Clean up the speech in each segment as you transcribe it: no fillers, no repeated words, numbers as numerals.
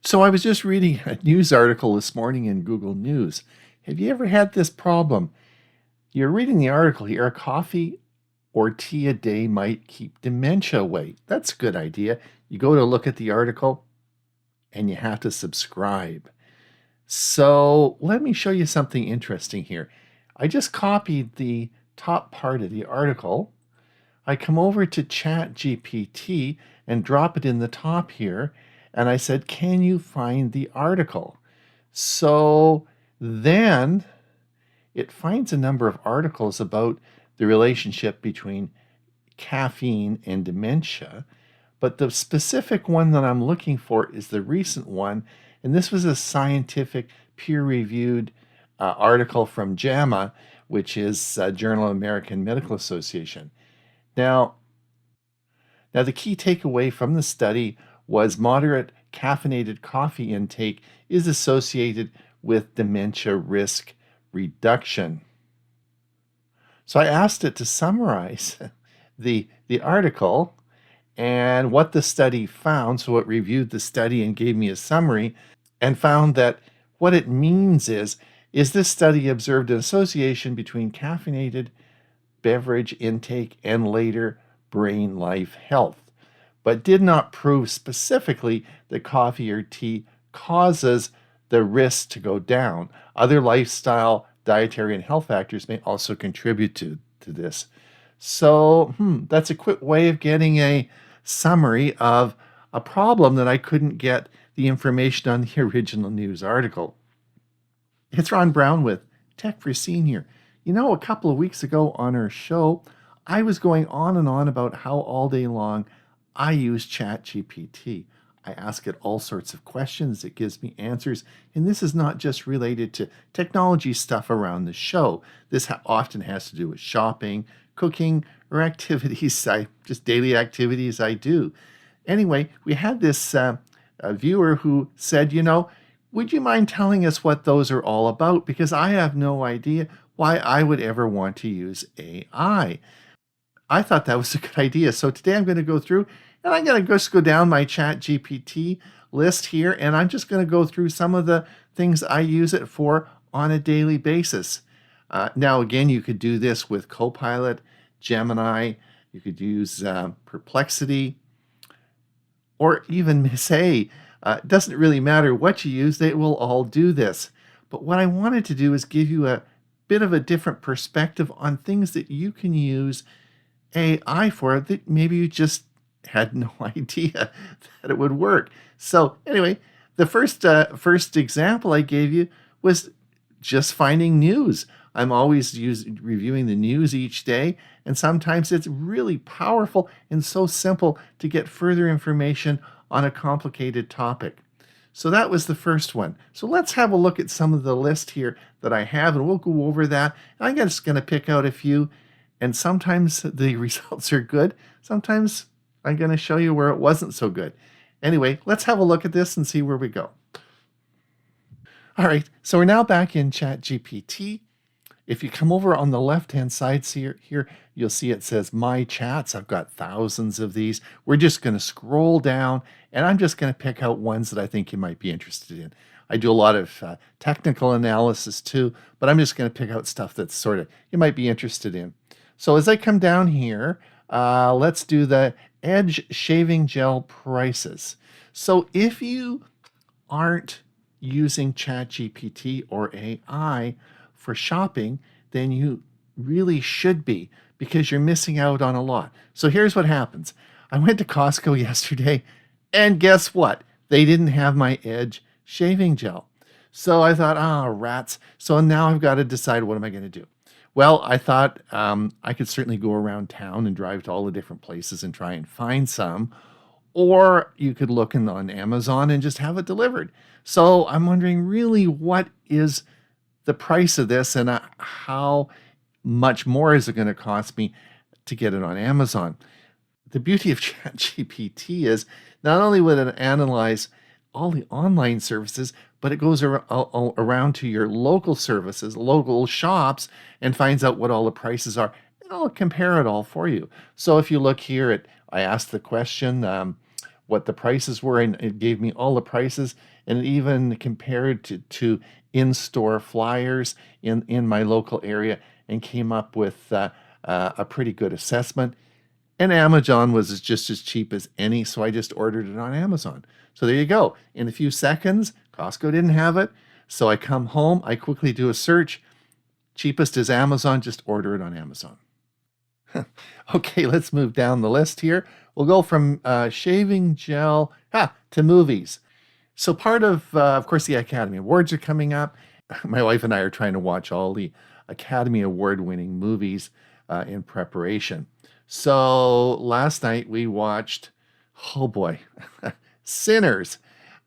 So I was just reading a news article this morning in Google News. Have you ever had this problem? You're reading the article here, coffee or tea a day might keep dementia away. That's a good idea. You go to look at the article and you have to subscribe. So let me show you something interesting here. I just copied the top part of the article. I come over to ChatGPT and drop it in the top here. And I said, can you find the article? So then it finds a number of articles about the relationship between caffeine and dementia. But the specific one that I'm looking for is the recent one. And this was a scientific peer-reviewed article from JAMA, which is Journal of American Medical Association. Now, the key takeaway from the study was moderate caffeinated coffee intake is associated with dementia risk reduction. So I asked it to summarize the article and what the study found. So it reviewed the study and gave me a summary and found that what it means is this study observed an association between caffeinated beverage intake and later brain life health, but did not prove specifically that coffee or tea causes the risk to go down. Other lifestyle, dietary, and health factors may also contribute to this. So that's a quick way of getting a summary of a problem that I couldn't get the information on the original news article. It's Ron Brown with Tech for Senior. You know, a couple of weeks ago on our show, I was going on and on about how all day long I use ChatGPT. I ask it all sorts of questions. It gives me answers. And this is not just related to technology stuff around the show. This often has to do with shopping, cooking, or activities, just daily activities I do. Anyway, we had this a viewer who said, would you mind telling us what those are all about? Because I have no idea why I would ever want to use AI. I thought that was a good idea. So today I'm going to go through and I'm going to just go down my ChatGPT list here, and I'm just going to go through some of the things I use it for on a daily basis. Now, again, you could do this with Copilot, Gemini, you could use Perplexity, or even Miss A. It doesn't really matter what you use, they will all do this. But what I wanted to do is give you a bit of a different perspective on things that you can use AI for that maybe you just had no idea that it would work. So anyway, the first example I gave you was just finding news. I'm always reviewing the news each day, and sometimes it's really powerful and so simple to get further information on a complicated topic. So that was the first one. So let's have a look at some of the list here that I have, and we'll go over that. I'm just going to pick out a few, and sometimes the results are good. Sometimes I'm going to show you where it wasn't so good. Anyway, let's have a look at this and see where we go. All right, so we're now back in ChatGPT. If you come over on the left-hand side here, you'll see it says My Chats. I've got thousands of these. We're just going to scroll down, and I'm just going to pick out ones that I think you might be interested in. I do a lot of technical analysis too, but I'm just going to pick out stuff that's sort of you might be interested in. So as I come down here, let's do the Edge Shaving Gel prices. So if you aren't using ChatGPT or AI for shopping, then you really should be, because you're missing out on a lot. So here's what happens. I went to Costco yesterday, and guess what? They didn't have my Edge shaving gel. So I thought, rats. So now I've got to decide, what am I going to do? Well, I thought I could certainly go around town and drive to all the different places and try and find some. Or you could look on Amazon and just have it delivered. So I'm wondering, really, what is the price of this, and how much more is it going to cost me to get it on Amazon? The beauty of ChatGPT is not only would it analyze all the online services, but it goes around to your local services, local shops, and finds out what all the prices are. And it'll compare it all for you. So if you look here at, I asked the question, what the prices were, and it gave me all the prices, and it even compared to in-store flyers in my local area and came up with a pretty good assessment. And Amazon was just as cheap as any, so I just ordered it on Amazon. So there you go. In a few seconds, Costco didn't have it. So I come home, I quickly do a search. Cheapest is Amazon, just order it on Amazon. Okay, let's move down the list here. We'll go from shaving gel to movies. So part of course, the Academy Awards are coming up. My wife and I are trying to watch all the Academy Award-winning movies in preparation. So last night we watched, oh boy, Sinners.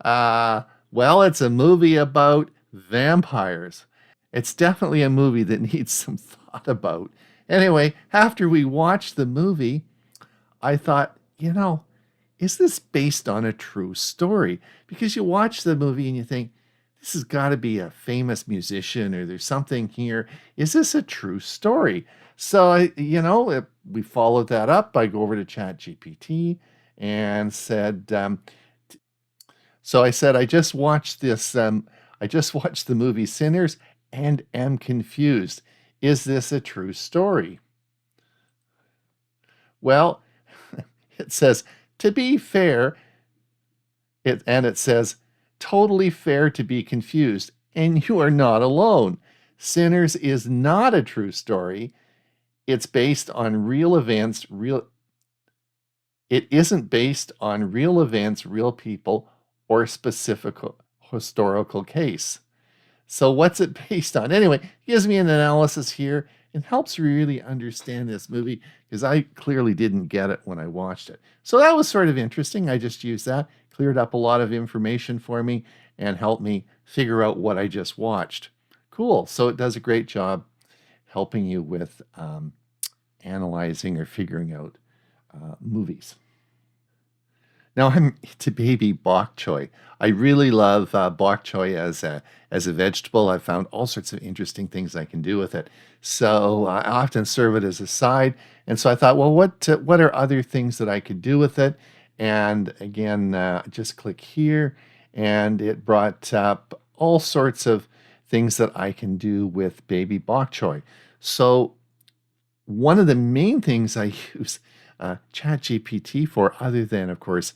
Well, it's a movie about vampires. It's definitely a movie that needs some thought about. Anyway, after we watched the movie, I thought, is this based on a true story? Because you watch the movie and you think, this has got to be a famous musician or there's something here. Is this a true story? So, we followed that up. I go over to ChatGPT and said, so I said, I just watched the movie Sinners and am confused. Is this a true story? Well, it says, to be fair, it says, totally fair to be confused, and you are not alone. Sinners is not a true story. It's based on real events, it isn't based on real events, real people, or specific historical case. So what's it based on? Anyway, it gives me an analysis here and helps really understand this movie because I clearly didn't get it when I watched it. So that was sort of interesting. I just used that, cleared up a lot of information for me and helped me figure out what I just watched. Cool. So it does a great job helping you with analyzing or figuring out movies. Now I'm to baby bok choy. I really love bok choy as a vegetable. I've found all sorts of interesting things I can do with it. So I often serve it as a side. And so I thought, well, what are other things that I could do with it? And again, just click here, and it brought up all sorts of things that I can do with baby bok choy. So one of the main things I use ChatGPT for, other than, of course,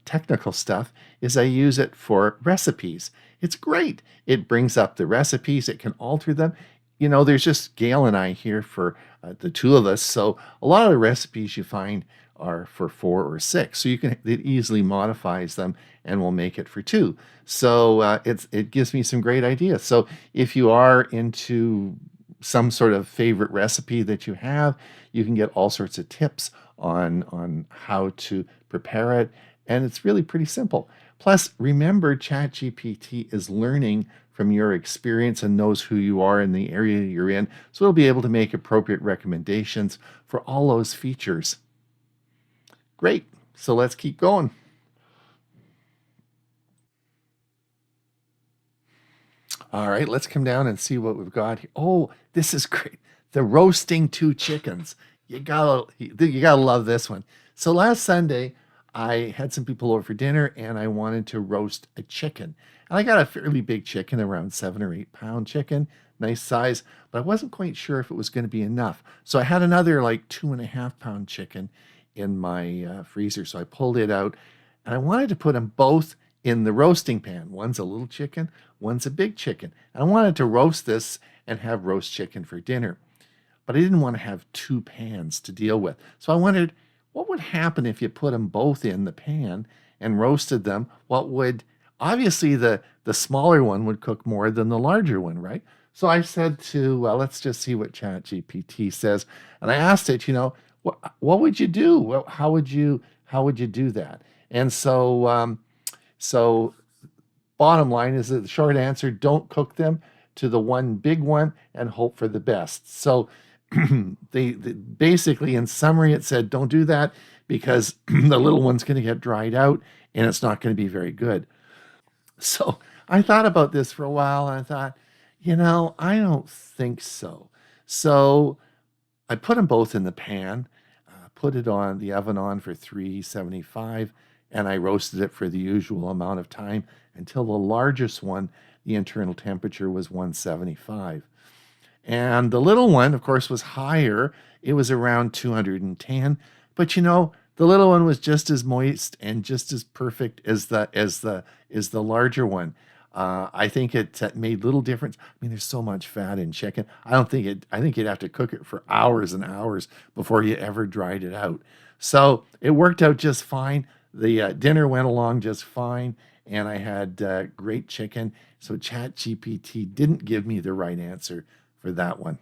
technical stuff, is I use it for recipes. It's great. It brings up the recipes, it can alter them. There's just Gail and I here for the two of us. So a lot of the recipes you find are for four or six. So it easily modifies them and will make it for two. So it gives me some great ideas. So if you are into some sort of favorite recipe that you have, you can get all sorts of tips on how to prepare it, and it's really pretty simple. Plus, remember, ChatGPT is learning from your experience and knows who you are in the area you're in, so it'll be able to make appropriate recommendations for all those features. Great, so let's keep going. All right, let's come down and see what we've got here. Oh, this is great. The roasting two chickens. You gotta love this one. So last Sunday, I had some people over for dinner and I wanted to roast a chicken. And I got a fairly big chicken, around 7 or 8 pound chicken, nice size, but I wasn't quite sure if it was going to be enough. So I had another like 2.5 pound chicken in my freezer. So I pulled it out and I wanted to put them both in the roasting pan. One's a little chicken, one's a big chicken. And I wanted to roast this and have roast chicken for dinner. But I didn't want to have two pans to deal with. So I wondered, what would happen if you put them both in the pan and roasted them? Obviously the smaller one would cook more than the larger one, right? So I said well, let's just see what ChatGPT says. And I asked it, what would you do? How would you do that? And so bottom line is that the short answer, don't cook them to the one big one and hope for the best. So they basically, in summary, it said, don't do that because the little one's going to get dried out and it's not going to be very good. So I thought about this for a while and I thought, I don't think so. So I put them both in the pan, put it on the oven on for 375, and I roasted it for the usual amount of time until the largest one, the internal temperature was 175. And the little one, of course, was higher. It was around 210. But the little one was just as moist and just as perfect as the larger one. I think it made little difference. I mean, there's so much fat in chicken. I don't think it. I think you'd have to cook it for hours and hours before you ever dried it out. So it worked out just fine. The dinner went along just fine, and I had great chicken. So ChatGPT didn't give me the right answer for that one.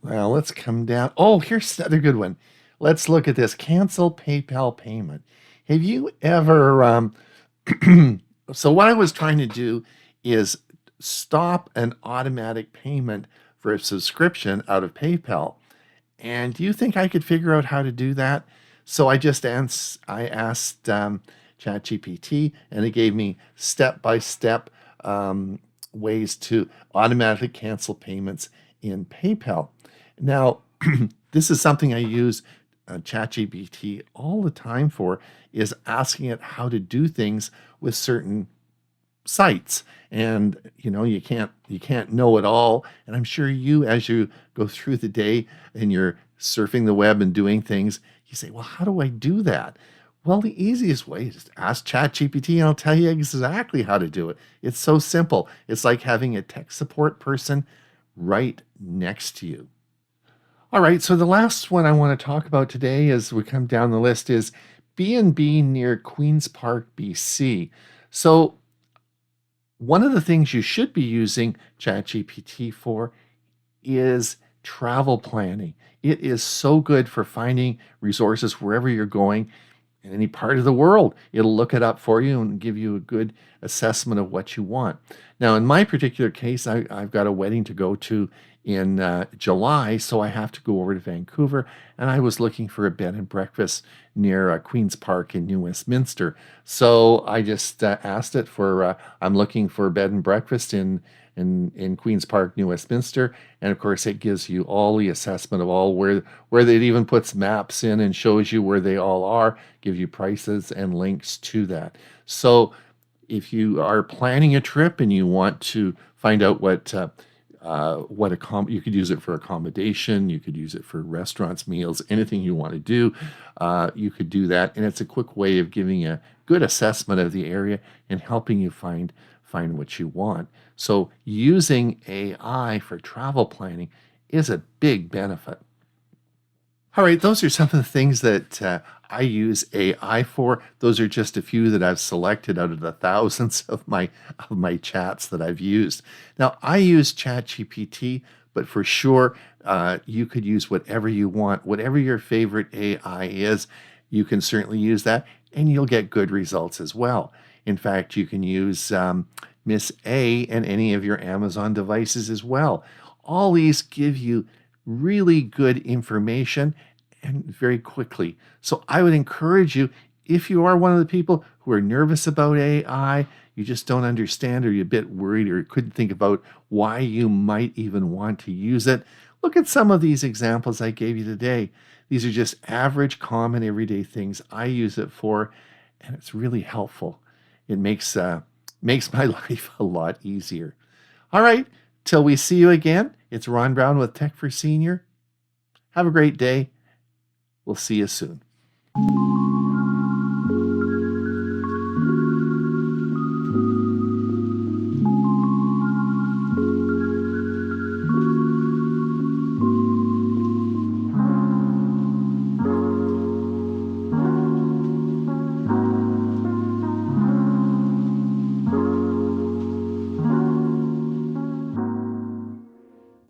Well, let's come down. Oh, here's another good one. Let's look at this. Cancel PayPal payment. Have you ever so what I was trying to do is stop an automatic payment for a subscription out of PayPal. And do you think I could figure out how to do that? So I asked ChatGPT, and it gave me step-by-step ways to automatically cancel payments in PayPal. Now, this is something I use ChatGPT all the time for, is asking it how to do things with certain sites. And you can't know it all, and I'm sure you, as you go through the day and you're surfing the web and doing things, you say, well, how do I do that? Well, the easiest way is to ask ChatGPT, and I'll tell you exactly how to do it. It's so simple. It's like having a tech support person right next to you. All right, so the last one I want to talk about today as we come down the list is B&B near Queen's Park, BC. So one of the things you should be using ChatGPT for is travel planning. It is so good for finding resources wherever you're going in any part of the world. It'll look it up for you and give you a good assessment of what you want. Now, in my particular case, I've got a wedding to go to in July, so I have to go over to Vancouver, and I was looking for a bed and breakfast near Queen's Park in New Westminster. So I just asked it for, I'm looking for a bed and breakfast in Queen's Park, New Westminster, and of course it gives you all the assessment of all where it even puts maps in and shows you where they all are, gives you prices and links to that. So if you are planning a trip and you want to find out you could use it for accommodation, you could use it for restaurants, meals, anything you want to do, you could do that, and it's a quick way of giving a good assessment of the area and helping you find what you want. So using AI for travel planning is a big benefit. All right, those are some of the things that I use AI for. Those are just a few that I've selected out of the thousands of my chats that I've used. Now, I use ChatGPT, but for sure, you could use whatever you want, whatever your favorite AI is. You can certainly use that, and you'll get good results as well. In fact, you can use Miss A and any of your Amazon devices as well. All these give you really good information and very quickly. So I would encourage you, if you are one of the people who are nervous about AI, you just don't understand, or you're a bit worried, or couldn't think about why you might even want to use it, look at some of these examples I gave you today. These are just average, common, everyday things I use it for, and it's really helpful. It makes my life a lot easier. All right, till we see you again, it's Ron Brown with Tech for Senior. Have a great day. We'll see you soon.